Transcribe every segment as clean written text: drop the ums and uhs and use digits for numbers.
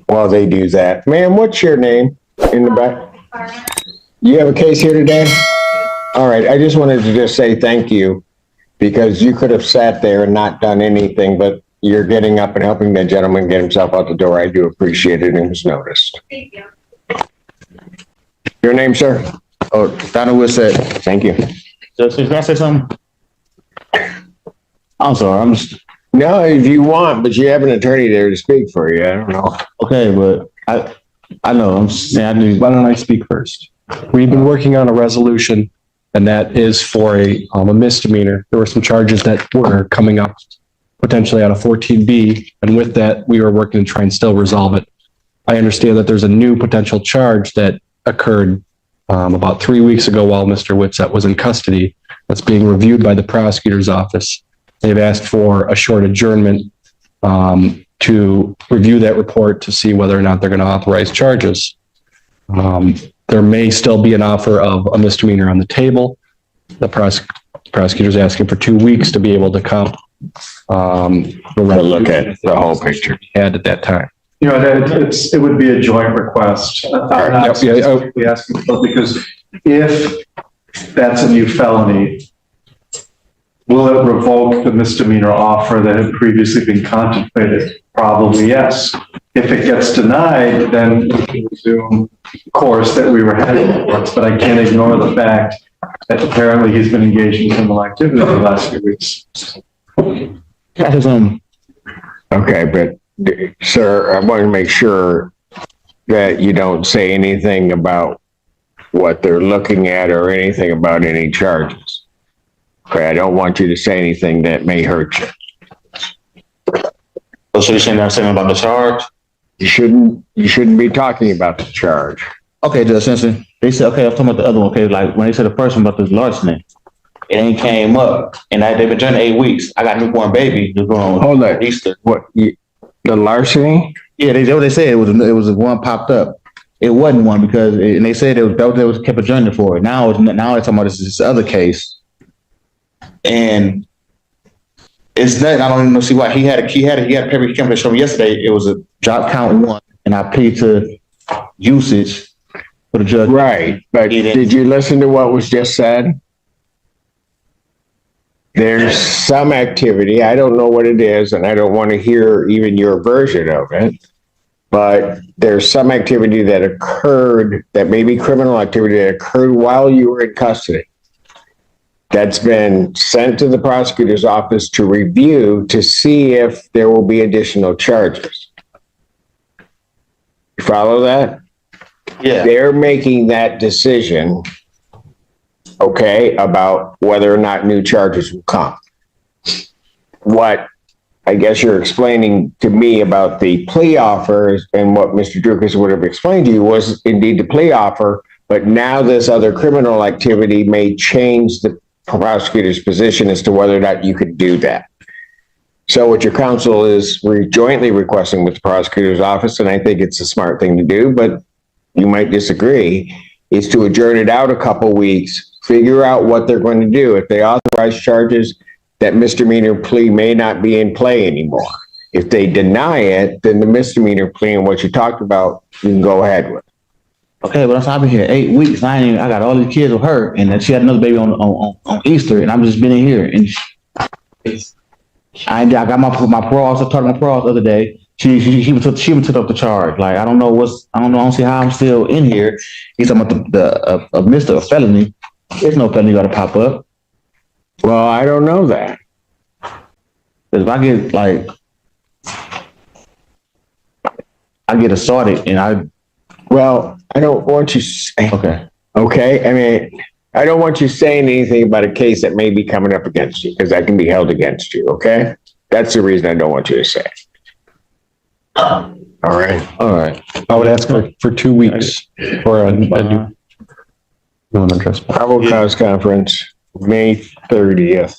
while they do that. Ma'am, what's your name in the back? You have a case here today? All right, I just wanted to just say thank you because you could have sat there and not done anything, but you're getting up and helping the gentleman get himself out the door. I do appreciate it and it was noticed. Thank you. Your name, sir? Oh, Donald Wissett. Thank you. Can I say something? I'm sorry, I'm just, No, if you want, but you have an attorney there to speak for you. I don't know. okay, but I know, I'm saying I need. Why don't I speak first? We've been working on a resolution, and that is for a misdemeanor. There were some charges that were coming up potentially out of 14B, and with that, we were working to try and still resolve it. I understand that there's a new potential charge that occurred about 3 weeks ago while Mr. Whitsett was in custody. That's being reviewed by the prosecutor's office. They've asked for a short adjournment to review that report to see whether or not they're going to authorize charges. There may still be an offer of a misdemeanor on the table. The prosecutor's asking for 2 weeks to be able to come. Look at the whole picture. Had at that time. You know, it would be a joint request. I'm not specifically asking for, because if that's a new felony, will it revoke the misdemeanor offer that had previously been contemplated? Probably yes. If it gets denied, then we can resume the course that we were heading towards, but I can't ignore the fact that apparently he's been engaged in criminal activity the last few weeks. Okay, but sir, I want to make sure that you don't say anything about what they're looking at or anything about any charges. Okay, I don't want you to say anything that may hurt you. So you're saying that I'm saying about the charge? You shouldn't be talking about the charge. Okay, Judge Simpson. They said, okay, I'm talking about the other one. Okay, like when they said the first one about this larceny, it ain't came up, and they've been journeying 8 weeks. I got a newborn baby. Hold on. Easter. What? The larceny? Yeah, they said it was one popped up. It wasn't one because and they said they was kept adjourned for it. Now they're talking about this other case, and it's nothing. I don't even see why he had a paper he came to show me yesterday. It was a drop count 1, and I plead to usage for the judge. Right, but did you listen to what was just said? There's some activity, I don't know what it is, and I don't want to hear even your version of it, but there's some activity that occurred, that may be criminal activity that occurred while you were in custody. That's been sent to the prosecutor's office to review to see if there will be additional charges. You follow that? Yeah. They're making that decision, okay, about whether or not new charges will come. What I guess you're explaining to me about the plea offers and what Mr. Drukas would have explained to you was indeed the plea offer, but now this other criminal activity may change the prosecutor's position as to whether or not you could do that. So what your counsel is jointly requesting with the prosecutor's office, and I think it's a smart thing to do, but you might disagree, is to adjourn it out a couple weeks, figure out what they're going to do. If they authorize charges, that misdemeanor plea may not be in play anymore. If they deny it, then the misdemeanor plea and what you talked about, you can go ahead with. Okay, but I've been here 8 weeks. I got all these kids with her, and then she had another baby on Easter, and I'm just been in here. And I got my parole. I talked to my parole the other day. She took up the charge. Like I don't see how I'm still in here. He's talking about a felony. There's no felony got to pop up. Well, I don't know that. Because if I get assaulted and I don't want you saying, okay. I mean, I don't want you saying anything about a case that may be coming up against you because that can be held against you. Okay. That's the reason I don't want you to say it. All right. I would ask for 2 weeks for a new address. Probable cause conference, May 30th. Is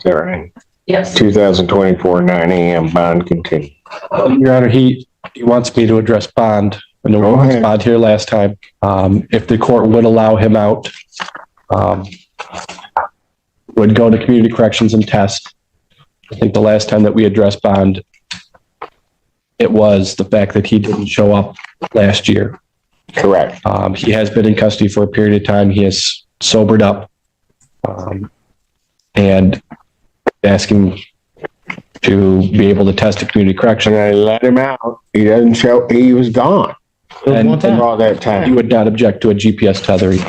that right? Yes. 2024, 9 a.m. Bond continue. Your Honor, he wants me to address bond. I know we addressed bond here last time. If the court would allow him out, would go to community corrections and test. I think the last time that we addressed bond, it was the fact that he didn't show up last year. Correct. He has been in custody for a period of time. He has sobered up. And asking to be able to test a community correction. And I let him out. He doesn't show, he was gone. And For all that you time. would not object to a GPS tethering.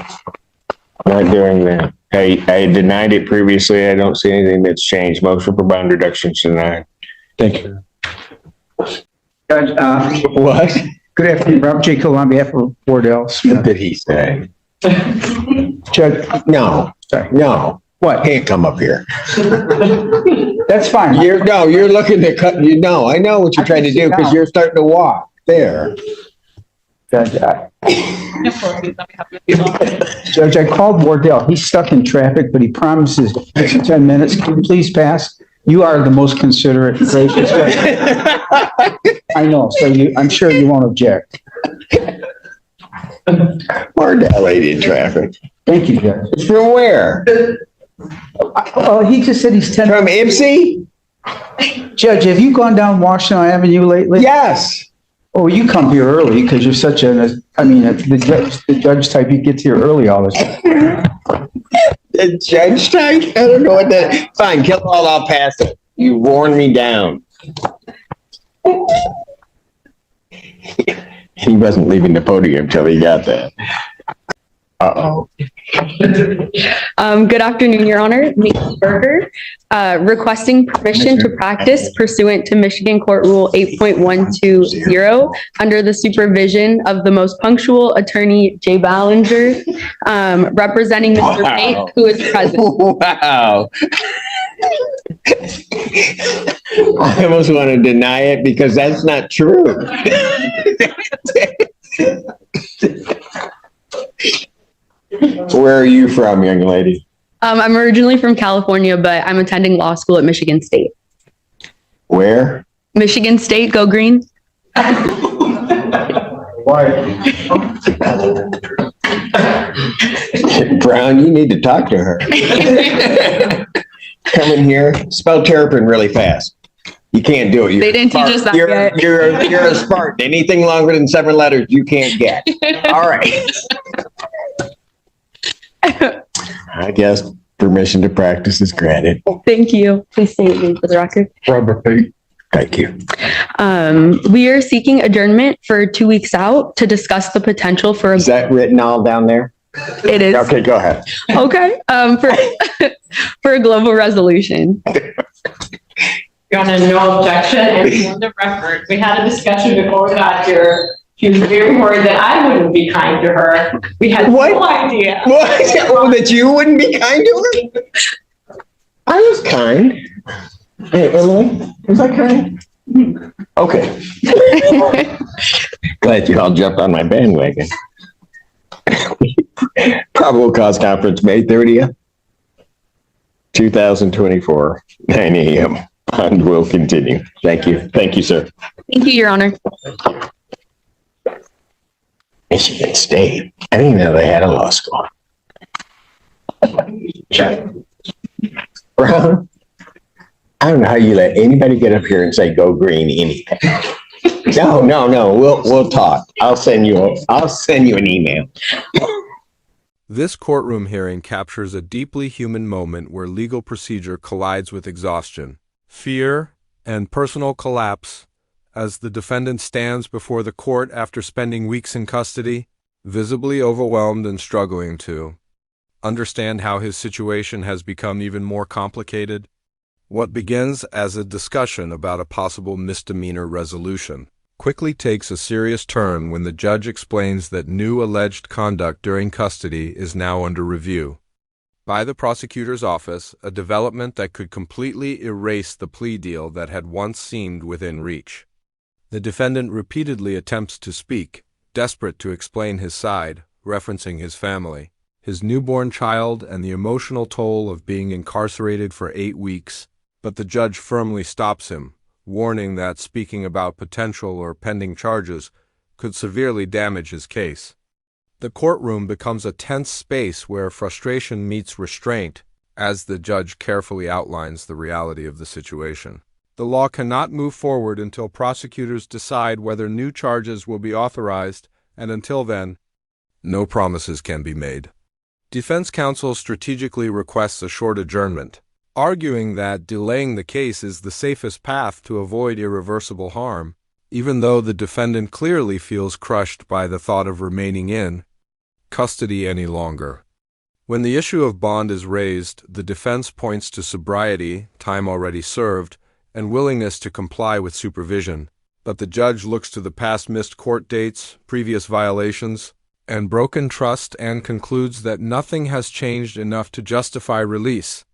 Not doing that. I denied it previously. I don't see anything that's changed. Motion for bond reductions denied. Thank you. Judge, What? good afternoon, Robert J. Cole on behalf of Wardell What Smith. did he say? Judge, No, no. what? Can't come up here. That's fine. You're looking to cut, I know what you're trying to do because you're starting to walk there. Judge, Judge, I called Wardell. He's stuck in traffic, but he promises 10 minutes. Can you please pass? You are the most considerate, gracious. I know, so I'm sure you won't object. Wardell ain't in traffic. Thank you, Judge. It's from where? Well, he just said he's 10. From Ipsy? Judge, have you gone down Washington Avenue lately? Yes. Oh, you come here early because you're such the judge type, he gets here early all the time. The judge type? I don't know what that, fine, kill all, I'll pass it. You worn me down. He wasn't leaving the podium till he got that. Uh-oh. Good afternoon, Your Honor. Nikki Berger, requesting permission to practice pursuant to Michigan Court Rule 8.120 under the supervision of the most punctual attorney, Jay Ballinger, representing Mr. Wow. Pate, who is present. Wow. I almost want to deny it because that's not true. Where are you from, young lady? I'm originally from California, but I'm attending law school at Michigan State. Where? Michigan State, go green. Brown, you need to talk to her. Come in here, spell terrapin really fast. You can't do it. They didn't teach us that yet. You're a Spartan. Anything longer than 7 letters, you can't get. All right. I guess permission to practice is granted. Thank you. Please state your name for the record. Robert Pate. Thank you. We are seeking adjournment for 2 weeks out to discuss the potential for a. Is that written all down there? It is. Okay, go ahead. Okay. For a global resolution. Your Honor, no objection, and for the record, we had a discussion before we got here. She was very worried that I wouldn't be kind to her. We had What? no idea. What? Oh, that you wouldn't be kind to her? I was kind. Hey, Emily, was I kind? Okay. Glad you all jumped on my bandwagon. Probable cause conference, May 30th, 2024, 9 a.m. And will continue. Thank you. Thank you, sir. Thank you, Your Honor. Michigan State. I didn't know they had a law school. Brown, I don't know how you let anybody get up here and say go green anything. No. We'll talk. I'll send you an email. This courtroom hearing captures a deeply human moment where legal procedure collides with exhaustion, fear, and personal collapse as the defendant stands before the court after spending weeks in custody, visibly overwhelmed and struggling to understand how his situation has become even more complicated. What begins as a discussion about a possible misdemeanor resolution quickly takes a serious turn when the judge explains that new alleged conduct during custody is now under review by the prosecutor's office, a development that could completely erase the plea deal that had once seemed within reach. The defendant repeatedly attempts to speak, desperate to explain his side, referencing his family, his newborn child, and the emotional toll of being incarcerated for 8 weeks, but the judge firmly stops him, warning that speaking about potential or pending charges could severely damage his case. The courtroom becomes a tense space where frustration meets restraint as the judge carefully outlines the reality of the situation. The law cannot move forward until prosecutors decide whether new charges will be authorized, and until then, no promises can be made. Defense counsel strategically requests a short adjournment, arguing that delaying the case is the safest path to avoid irreversible harm, even though the defendant clearly feels crushed by the thought of remaining in custody any longer. When the issue of bond is raised, the defense points to sobriety, time already served, and willingness to comply with supervision, but the judge looks to the past missed court dates, previous violations, and broken trust and concludes that nothing has changed enough to justify release.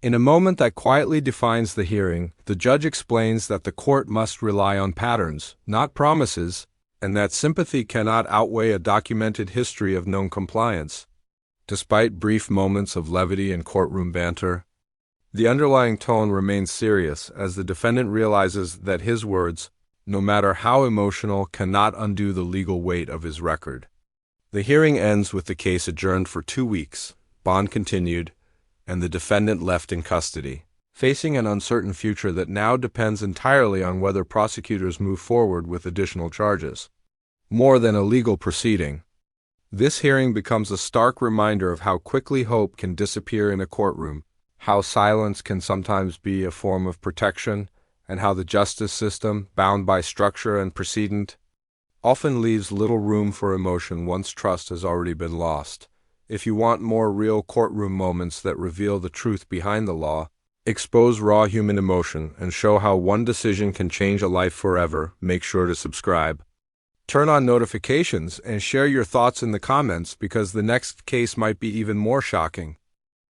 In a moment that quietly defines the hearing, the judge explains that the court must rely on patterns, not promises, and that sympathy cannot outweigh a documented history of known compliance. Despite brief moments of levity and courtroom banter, the underlying tone remains serious as the defendant realizes that his words, no matter how emotional, cannot undo the legal weight of his record. The hearing ends with the case adjourned for 2 weeks, bond continued, and the defendant left in custody, facing an uncertain future that now depends entirely on whether prosecutors move forward with additional charges. More than a legal proceeding, this hearing becomes a stark reminder of how quickly hope can disappear in a courtroom, how silence can sometimes be a form of protection, and how the justice system, bound by structure and precedent, often leaves little room for emotion once trust has already been lost. If you want more real courtroom moments that reveal the truth behind the law, expose raw human emotion, and show how one decision can change a life forever, make sure to subscribe. Turn on notifications and share your thoughts in the comments because the next case might be even more shocking.